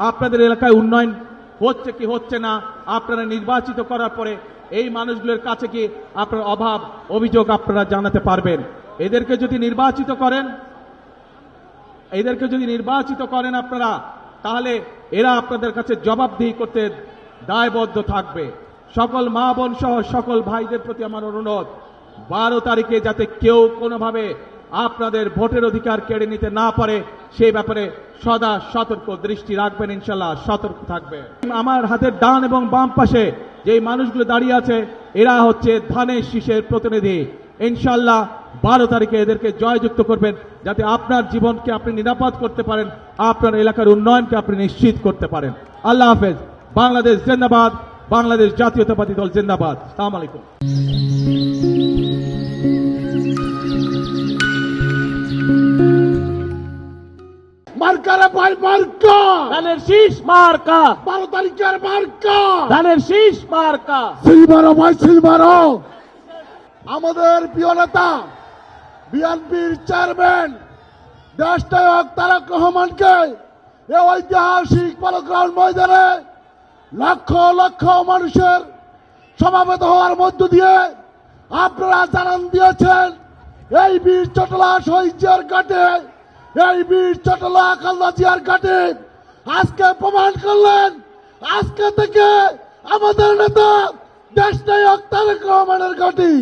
আপনাদের এলাকায় উন্নয়ন হচ্ছে কি হচ্ছে না, আপনারা নির্বাচিত করার পরে এই মানুষগুলোর কাছে কি আপনার অভাব অভিযোগ আপনারা জানাতে পারবেন। এদেরকে যদি নির্বাচিত করেন আপনারা, তাহলে এরা আপনাদের কাছে জবাবদিহি করতে দায়বদ্ধ থাকবে। সকল মা বোন সহ সকল ভাইদের প্রতি আমার অনুরোধ, 12 তারিখে যাতে কেউ কোনোভাবে আপনাদের ভোটের অধিকার কেড়ে নিতে না পারে সেই ব্যাপারে সদা সতর্ক দৃষ্টি রাখবেন, ইনশাল্লাহ সতর্ক থাকবে। আমার হাতের ডান এবং বাম পাশে যেই মানুষগুলো দাঁড়িয়ে আছে এরা হচ্ছে ধানের শীষের প্রতিনিধি। ইনশাল্লাহ 12 তারিখে এদেরকে জয়যুক্ত করবেন, যাতে আপনার জীবনকে আপনি নিরাপদ করতে পারেন, আপনার এলাকার উন্নয়নকে আপনি নিশ্চিত করতে পারেন। আল্লাহ হাফেজ। বাংলাদেশ জিন্দাবাদ, বাংলাদেশ জাতীয়তাবাদী দল জিন্দাবাদ। আসসালামু আলাইকুম। মার্কারে ভাই মার্কা, ধানের শীষ মার্কা, 12 তারিখের মার্কা, ধানের শীষ মার্কা। সিলভারো ভাই সিলভারো। আমাদের প্রিয় নেতা বিএনপির চেয়ারম্যান দেশনায়ক তারেক রহমানকে এই ঐতিহাসিক পল্টন ময়দানে লক্ষ লক্ষ মানুষের সমাবেত হওয়ার মধ্য দিয়ে আপনারা জানান দিয়েছেন এই বীর চটলা শহীদ জিয়ার ঘাটে, এই বীর চটলা খালেদা জিয়ার ঘাটে আজকে প্রমাণ করলেন আজকে থেকে আমাদের নেতা দেশনায়ক তারেক রহমানের ঘাঁটি।